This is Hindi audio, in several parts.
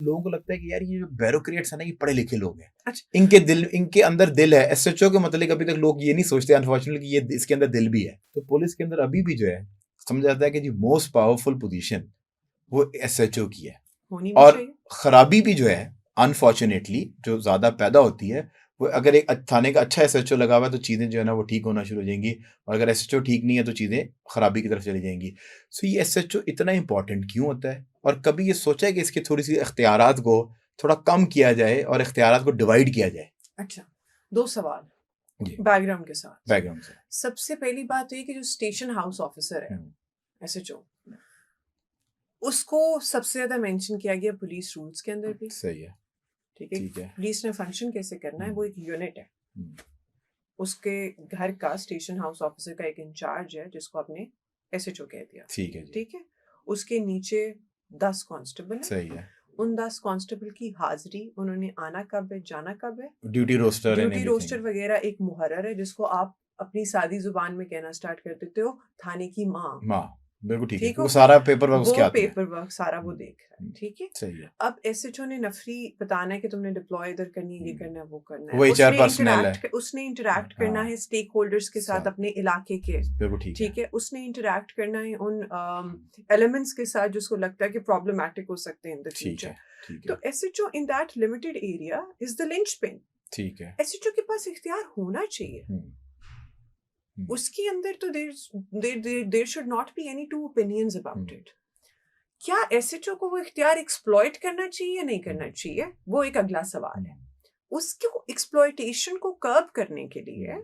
लोगों को लगता है कि यार ये जो ब्यूरोक्रेट्स है ना, ये पढ़े लिखे लोग हैं। अच्छा। इनके अंदर दिल है। एसएचओ के मतलब अभी तक लोग ये नहीं सोचते अनफॉर्चुनेटली कि ये इसके अंदर दिल भी है। तो पुलिस के अंदर अभी भी जो है समझा जाता है कि जो मोस्ट पावरफुल पोजीशन वो एसएचओ की है। होनी भी और चाहिए। खराबी भी जो है अनफॉर्चुनेटली जो ज्यादा पैदा होती है वो अगर एक थाने का अच्छा एसएचओ लगा हुआ है तो चीजें जो है ना वो ठीक होना शुरू हो जाएंगी, और अगर एसएचओ ठीक नहीं है तो चीजें खराबी की तरफ चली जाएंगी। सो ये एसएचओ इतना इंपॉर्टेंट क्यों होता है, और कभी ये सोचा है कि इसके थोड़ी सी इख्तियारात को थोड़ा कम किया जाए और इख्तियारात को डिवाइड किया जाए? अच्छा, 2 सवाल जी, बैकग्राउंड के साथ। बैकग्राउंड से। सबसे पहली बात तो ये कि जो स्टेशन हाउस ऑफिसर है, एसएचओ, उसको सबसे ज्यादा मेंशन किया गया पुलिस रूल्स के अंदर भी। सही है। ठीक है। ठीक है। पुलिस ने फंक्शन कैसे करना है, वो एक यूनिट है। उसके घर का स्टेशन हाउस ऑफिसर का एक इंचार्ज है जिसको आपने एसएचओ कह दिया। ठीक है जी। ठीक है। उसके नीचे 10 कांस्टेबल है। सही है। उन 10 कांस्टेबल की हाजिरी, उन्होंने आना कब है, जाना कब है, ड्यूटी रोस्टर ड्यूटी रोस्टर वगैरह एक मुहर्रर है जिसको आप अपनी सादी जुबान में कहना स्टार्ट कर देते हो थाने की माँ। माँ, बिल्कुल ठीक है। ठीक हो, वो सारा पेपर वर्क उसके वो हाथ में है। पेपर वर्क सारा वो देख रहा है। ठीक है। सही है। अब एसएचओ ने नफरी बताना है कि तुमने डिप्लॉय इधर करनी है, ये करना है, वो करना है। वो HR पर्सनल है। उसने इंटरैक्ट करना है स्टेक होल्डर्स के साथ अपने इलाके के। बिल्कुल ठीक है। ठीक है। उसने इंटरैक्ट करना है उन एलिमेंट्स के साथ जिसको लगता है कि प्रॉब्लमेटिक हो सकते हैं इन द फ्यूचर। तो SHO in that limited area is the linchpin. ठीक है। एसएचओ के पास इख्तियार होना चाहिए। उसके अंदर तो there should not be any two opinions about it. क्या एसएचओ को वो इख्तियार एक्सप्लॉइट करना चाहिए या नहीं करना चाहिए, वो एक अगला सवाल है। उसको एक्सप्लॉइटेशन को कर्ब करने के लिए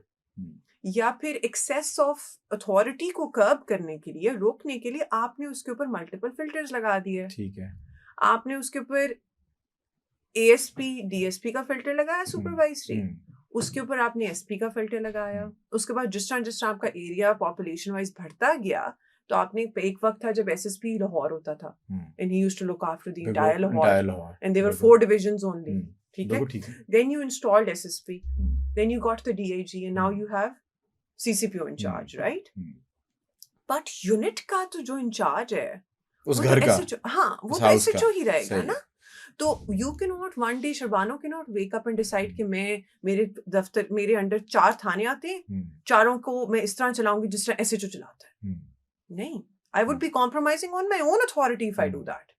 या फिर एक्सेस ऑफ अथॉरिटी को कर्ब करने के लिए, रोकने के लिए, आपने उसके ऊपर मल्टीपल फिल्टर्स लगा दिए। ठीक है। आपने उसके ऊपर एएसपी डीएसपी का फिल्टर लगाया सुपरवाइजरी, उसके ऊपर आपने एसपी का फिल्टर लगाया। उसके बाद जिस तरह आपका एरिया पॉपुलेशन वाइज बढ़ता गया, तो आपने एक वक्त था जब एसएसपी लाहौर होता था and he used to look after the entire Lahore and there were 4 divisions only. ठीक है। Then you installed SSP, then you got the DIG and now you have CCPO in charge, right? But unit का तो जो इंचार्ज है उस घर का, हाँ, वो तो एसएचओ ही रहेगा ना। तो you can not one day, Shabano can not wake up and decide कि मैं मेरे दफ्तर, मेरे अंडर 4 थाने आते हैं, चारों को मैं इस तरह चलाऊंगी जिस तरह एसएचओ चलाता है। नहीं, I would be compromising on my own authority if I do that.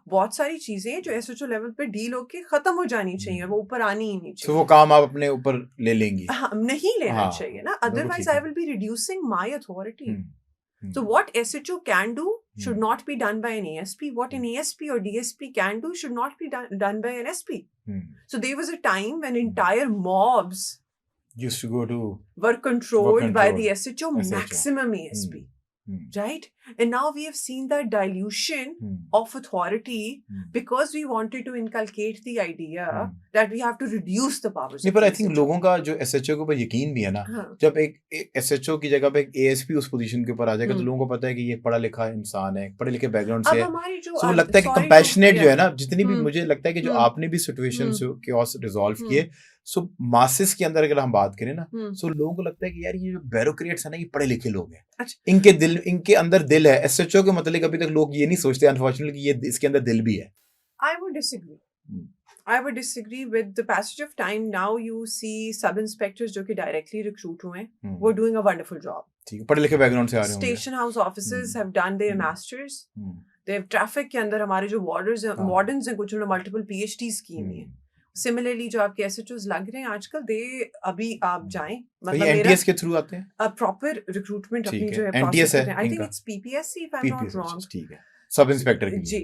बहुत सारी चीजें जो एसएचओ लेवल पे डील होके खत्म हो जानी चाहिए, वो ऊपर आनी ही नहीं चाहिए। तो वो काम आप अपने ऊपर ले लेंगी? हाँ, नहीं लेना चाहिए ना, otherwise I will be reducing my authority. So what SHO can do should not be done by an ASP. What an ASP or DSP can do should not be done by an SP. So there was a time when entire mobs used to go to were controlled by the SHO, maximum ASP. Right? And now we have seen that dilution of authority because we wanted to inculcate the idea that we have to reduce the powers. नहीं, पर आई थिंक लोगों का जो एसएचओ के ऊपर यकीन भी है ना, जब एक एसएचओ की जगह पे एक एएसपी उस पोजीशन के ऊपर आ जाएगा तो लोगों को पता है कि ये पढ़ा लिखा इंसान है, पढ़े लिखे बैकग्राउंड से है, तो लगता है कि कंपैशनेट जो है ना, जितनी भी मुझे लगता है कि जो आपने भी सिचुएशन केओस रिजॉल्व किए, सो मासेस के अंदर अगर हम बात करें ना, सो लोगों को लगता है कि यार ये जो ब्यूरोक्रेट्स है ना, ये पढ़े लिखे लोग हैं। इनके अंदर दिल है। एसएचओ के मतलब अभी तक लोग ये नहीं सोचते अनफॉर्चुनेटली कि ये इसके अंदर दिल भी है। I would disagree with the passage of time. Now you see sub inspectors जो कि directly recruit हुए हैं, वो doing a wonderful job. ठीक है, पढ़े लिखे बैकग्राउंड से आ रहे हैं। Station house officers have done their masters. They have traffic के अंदर हमारे जो wardens हैं, कुछ उन्होंने multiple PhDs की हुई हैं। Similarly जो आपके SHOs लग रहे हैं आजकल, अभी आप जाएं, मतलब NTS के थ्रू आते हैं, proper recruitment अपनी जो है NTS है, I think it's PPSC if I'm not wrong. ठीक है, सब इंस्पेक्टर के लिए। जी,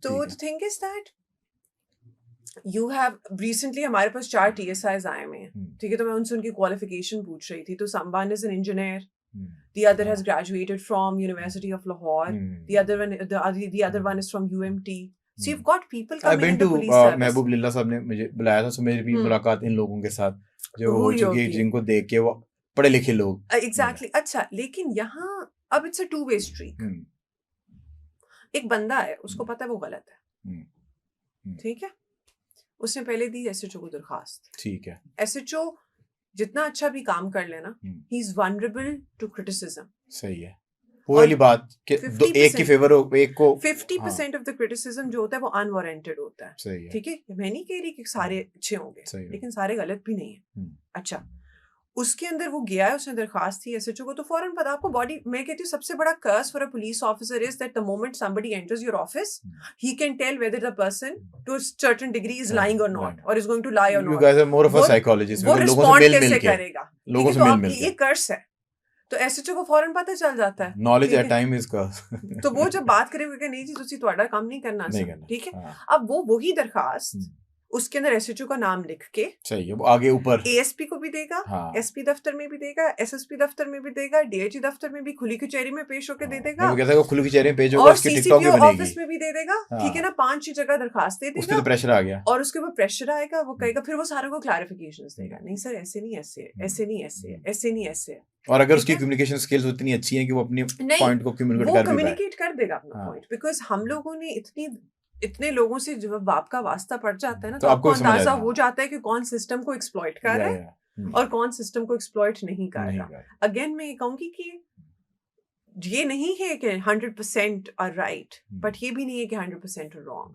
तो the thing is that you have recently, हमारे पास 4 TSIs आए हुए हैं। ठीक है, तो मैं उनसे उनकी क्वालिफिकेशन पूछ रही थी। तो one is an engineer, the other has graduated from University of Lahore, the other one is from UMT. So you've got people coming in the police service. महबूब लिल्ला साहब ने मुझे बुलाया था, सो मेरी भी मुलाकात इन लोगों के साथ जो हो चुकी है, जिनको देख के वो पढ़े लिखे लोग। Exactly. अच्छा, लेकिन यहाँ अब it's a two-way street. एक बंदा है, उसको पता है वो गलत है, ठीक है, उसने पहले दी एसएचओ को दरखास्त। ठीक है, एसएचओ जितना अच्छा भी काम कर लेना, he is vulnerable to criticism. सही है। वो वाली बात कि एक की फेवर हो, एक को 50% ऑफ द क्रिटिसिज्म जो होता है वो अनवारंटेड होता है। सही है, ठीक है, मैं नहीं कह रही कि सारे अच्छे होंगे, लेकिन सारे गलत भी नहीं है। अच्छा, उसके अंदर वो गया है, उसने दरखास्त थी एसएचओ को, तो फौरन पता आपको बॉडी, मैं कहती हूँ सबसे बड़ा curse for a police officer is that the moment somebody enters your office he can tell whether the person to a certain degree is lying or not or is going to lie or not. You guys are more of a psychologist, वो लोगों से मिल कैसे के करेगा, लोगों से मिल के, ये कर्स है। तो एसएचओ को फौरन पता चल जाता है, नॉलेज एट टाइम इज कर्स। तो वो जब बात करेंगे कि नहीं जी तुसी तुम्हारा काम नहीं करना, ठीक है। अब वो वही दरखास्त उसके अंदर एसएचओ का नाम लिख के, सही है, वो आगे ऊपर एएसपी को भी देगा, एसपी दफ्तर में भी देगा, एसएसपी दफ्तर में भी देगा, डीआईजी दफ्तर में भी खुली कचहरी में पेश होकर दे देगा, वो कहता है खुली कचहरी में पेश होगा, उसकी टिकटॉक भी बनेगी, ऑफिस में भी दे देगा, ठीक है ना, 5-6 जगह दरखास्त दे देगा, उसके तो प्रेशर आ गया, और उसके ऊपर प्रेशर आएगा, वो कहेगा, फिर वो सारे को क्लैरिफिकेशंस देगा, नहीं सर ऐसे नहीं ऐसे है, ऐसे नहीं ऐसे है, ऐसे नहीं ऐसे है। और अगर उसकी कम्युनिकेशन स्किल्स उतनी अच्छी हैं कि वो अपने पॉइंट को कम्युनिकेट कर देगा अपना पॉइंट, बिकॉज हम लोगों ने इतने लोगों से जब बाप का वास्ता पड़ जाता है ना, तो आपको अंदाजा हो जाता है कि कौन सिस्टम को एक्सप्लॉइट कर रहा है और कौन सिस्टम को एक्सप्लॉइट नहीं कर रहा। अगेन मैं ये कहूंगी कि ये नहीं है कि 100% आर राइट, बट ये भी नहीं है कि 100% रॉन्ग।